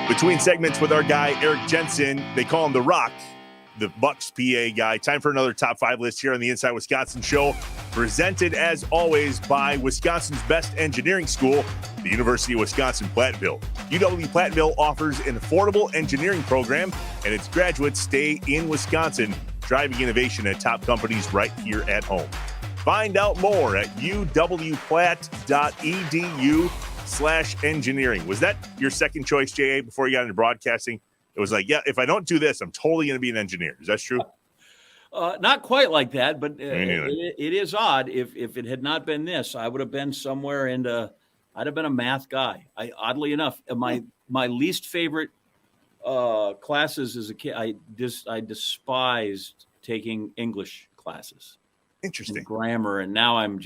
Between segments with our guy, Eric Jensen, they call him The Rock, the Bucks PA guy. Time for another top 5 list here on the Inside Wisconsin show. Presented, as always, by Wisconsin's best engineering school, the University of Wisconsin-Platteville. UW-Platteville offers an affordable engineering program, and its graduates stay in Wisconsin, driving innovation at top companies right here at home. Find out more at uwplatt.edu/engineering. Was that your second choice, J.A., before you got into broadcasting? It was like, yeah, if I don't do this, I'm totally going to be an engineer. Is that true? Not quite like that, but it is odd. If it had not been this, I would have been somewhere I'd have been a math guy. Oddly enough, my least favorite classes as a kid, I despised taking English classes. Interesting. And grammar, and now I've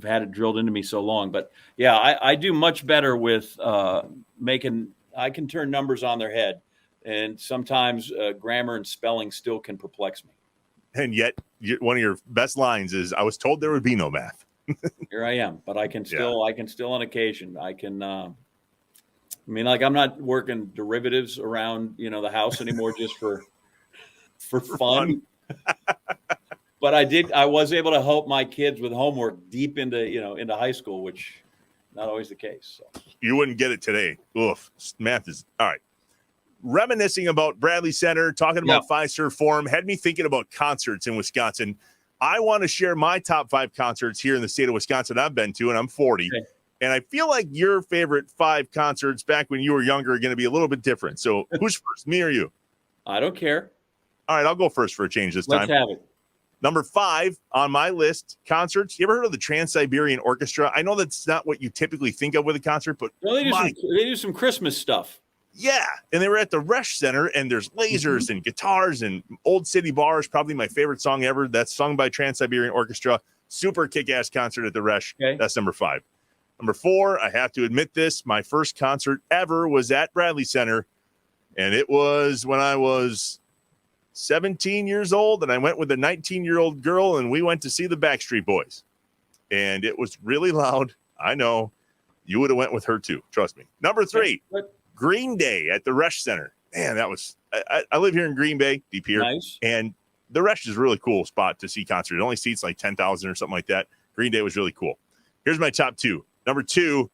had it drilled into me so long. But yeah, I do much better with I can turn numbers on their head, and sometimes grammar and spelling still can perplex me. And yet, one of your best lines is, "I was told there would be no math." Here I am, but I can still on occasion, I can. I'm not working derivatives around the house anymore just for fun. But I was able to help my kids with homework deep into high school, which not always the case. So. You wouldn't get it today. Oof. Math is all right. Reminiscing about Bradley Center, talking about Fiserv Forum, had me thinking about concerts in Wisconsin. I want to share my top 5 concerts here in the state of Wisconsin I've been to, and I'm 40. Okay. And I feel like your favorite 5 concerts back when you were younger are going to be a little bit different. So who's first, me or you? I don't care. All right, I'll go first for a change this time. Let's have it. Number 5 on my list, concerts. You ever heard of the Trans-Siberian Orchestra? I know that's not what you typically think of with a concert, but they do some Christmas stuff. Yeah, and they were at the Resch Center, and there's lasers and guitars and Old City Bar is probably my favorite song ever. That's sung by Trans-Siberian Orchestra. Super kick-ass concert at the Resch. Okay. That's number 5. Number 4, I have to admit this, my first concert ever was at Bradley Center, and it was when I was 17 years old, and I went with a 19-year-old girl, and we went to see the Backstreet Boys. And it was really loud. I know. You would have went with her, too. Trust me. Number 3. Green Day at the Resch Center. Man, that was I live here in Green Bay, deep here. Nice. And the Resch is a really cool spot to see concerts. It only seats like 10,000 or something like that. Green Day was really cool. Here's my top 2. Number 2,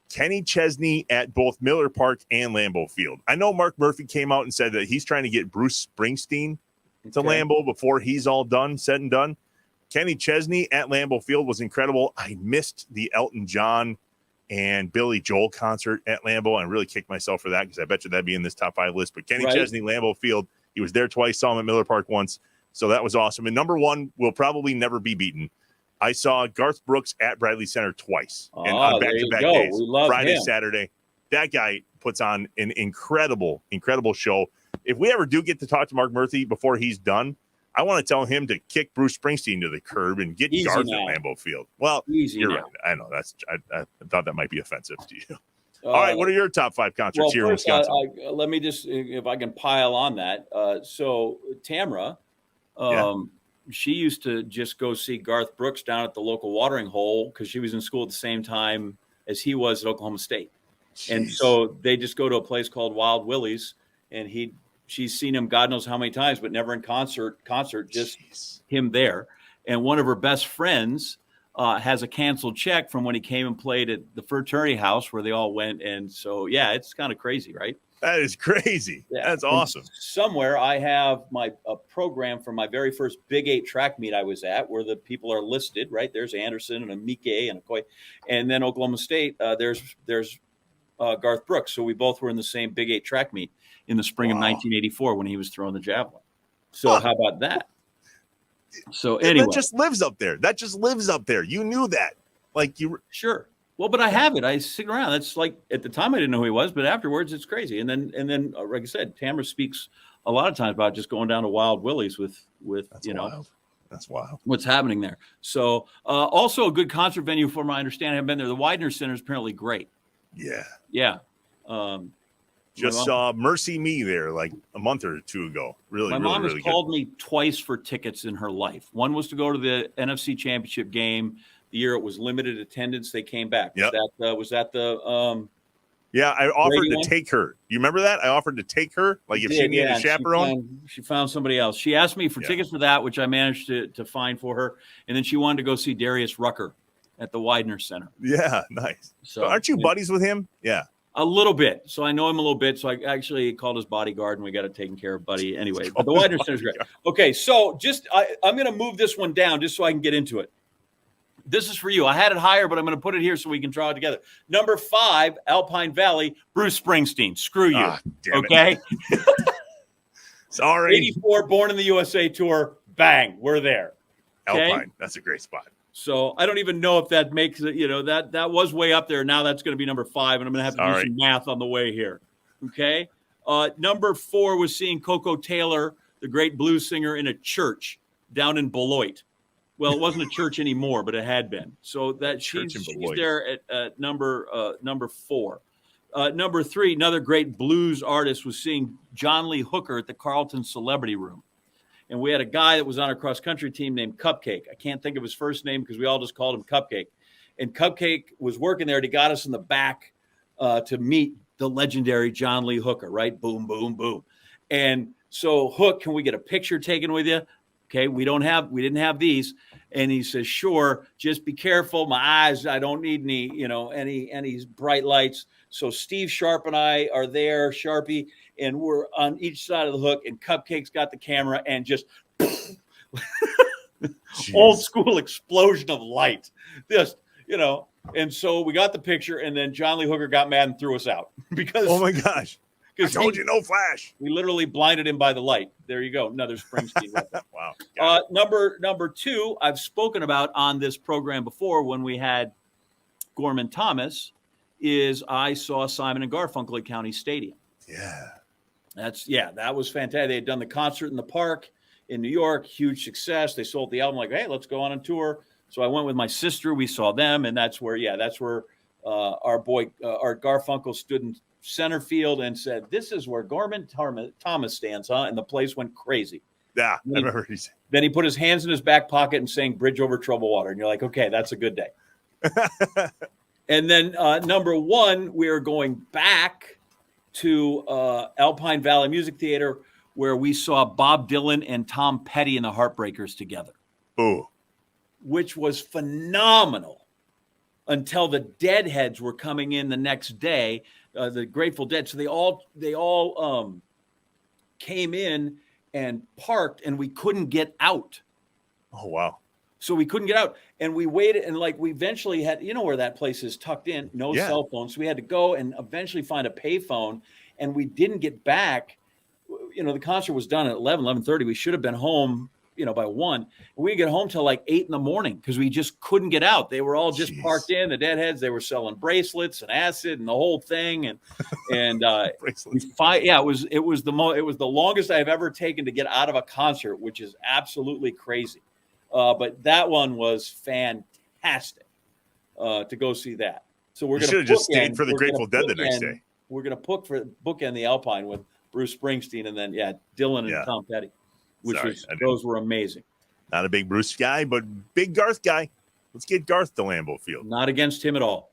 Kenny Chesney at both Miller Park and Lambeau Field. I know Mark Murphy came out and said that he's trying to get Bruce Springsteen to Lambeau before he's all said and done. Kenny Chesney at Lambeau Field was incredible. I missed the Elton John and Billy Joel concert at Lambeau. I really kicked myself for that because I bet you that'd be in this top 5 list. But Kenny Chesney, Lambeau Field, he was there twice, saw him at Miller Park once. So that was awesome. And number 1 will probably never be beaten. I saw Garth Brooks at Bradley Center twice and on back-to-back days. Friday, Saturday. That guy puts on an incredible, incredible show. If we ever do get to talk to Mark Murphy before he's done, I want to tell him to kick Bruce Springsteen to the curb and get Garth at Lambeau Field. Well, you're right. I know I thought that might be offensive to you. All right, what are your top 5 concerts here in Wisconsin? Let me just, if I can pile on that. So Tamra, she used to just go see Garth Brooks down at the local watering hole because she was in school at the same time as he was at Oklahoma State. Jeez. And so they just go to a place called Wild Willie's, and she's seen him God knows how many times, but never in concert, just him there. And one of her best friends has a canceled check from when he came and played at the fraternity house where they all went. And so, it's kind of crazy, right? That is crazy. Yeah. That's awesome. And somewhere I have a program from my very first Big 8 track meet I was at where the people are listed, right? There's Anderson and a Mike and a Coy. And then Oklahoma State, there's Garth Brooks. So we both were in the same Big 8 track meet in the spring of 1984 when he was throwing the javelin. So how about that? So anyway. That just lives up there. You knew that. Sure. Well, but I have it. I sit around. That's like at the time I didn't know who he was, but afterwards it's crazy. And then like I said, Tamara speaks a lot of times about just going down to Wild Willie's with wild. That's wild. What's happening there. So also a good concert venue from my understanding. I've been there. The Widener Center is apparently great. Yeah. Yeah. Just saw Mercy Me there like a month or 2 ago. My mom has really called me twice for tickets in her life. One was to go to the NFC Championship game. The year it was limited attendance, they came back. Yep. Was that the Yeah, I offered Brady to one? take her. You remember that? I offered to take her, like if she needed a and chaperone. she found somebody else. She asked me for Yeah. tickets for that, which I managed to find for her, and then she wanted to go see Darius Rucker at the Widener Center. Yeah, nice. So So aren't you buddies with him? Yeah. a little bit. So I know him a little bit. So I actually called his bodyguard, and we got it taken care of, buddy. Anyway, but the Widener Center is great. Okay, so I'm going to move this one down just so I can get into it. This is for you. I had it higher, but I'm going to put it here so we can draw it together. Number 5, Alpine Valley, Bruce Springsteen. Screw you. Okay. Sorry. 84, Born in the USA tour. Bang. We're there. Okay? Alpine. That's a great spot. So I don't even know if that makes it, that was way up there. Now that's going to be number 5, and I'm going to have to do some math on the way here. Okay. Number 4 was seeing Coco Taylor, the great blues singer, in a church down in Beloit. Well, it wasn't a church anymore, but it had been. So that she's there at number 4. Number 3, another great blues artist, was seeing John Lee Hooker at the Carlton Celebrity Room. And we had a guy that was on our cross-country team named Cupcake. I can't think of his first name because we all just called him Cupcake. And Cupcake was working there. And he got us in the back to meet the legendary John Lee Hooker, right? Boom, boom, boom. And so, Hook, can we get a picture taken with you? Okay, we didn't have these. And he says, sure, just be careful. My eyes, I don't need any bright lights. So Steve Sharp and I are there, Sharpie, and we're on each side of the Hook, and Cupcake's got the camera, and just old school explosion of light. Just, and so we got the picture, and then John Lee Hooker got mad and threw us out because, oh my gosh, I told you no flash. We literally blinded him by the light. There you go. Another Springsteen. Wow. Number 2, I've spoken about on this program before when we had Gorman Thomas, is I saw Simon and Garfunkel at County Stadium. Yeah. That was fantastic. They had done the concert in the park in New York, huge success. They sold the album, like, hey, let's go on a tour. So I went with my sister. We saw them, and that's where our boy, Art Garfunkel, stood in center field and said, "This is where Gorman Thomas stands, huh?" And the place went crazy. Yeah, I remember. Then he put his hands in his back pocket and sang "Bridge Over Troubled Water," and you're like, "Okay, that's a good day." And then number 1, we are going back to Alpine Valley Music Theater, where we saw Bob Dylan and Tom Petty and the Heartbreakers together. Ooh. Which was phenomenal until the Deadheads were coming in the next day, the Grateful Dead. So they all came in and parked, and we couldn't get out. Oh, wow. So we couldn't get out, and we waited, and we eventually had, where that place is tucked in, no cell phones. So we had to go and eventually find a payphone, and we didn't get back. The concert was done at 11:30. We should have been home, by 1. We didn't get home till like 8 in because we just couldn't get out. They were all just parked in. The Deadheads, they were selling bracelets and acid and the whole thing, and bracelets. It was the longest I've ever taken to get out of a concert, which is absolutely crazy. But that one was fantastic to go see that. So we're going to just stayed for the Grateful Dead the next day. We're going to bookend the Alpine with Bruce Springsteen and then Dylan and Tom Petty, those were amazing. Not a big Bruce guy, but big Garth guy. Let's get Garth to Lambeau Field. Not against him at all.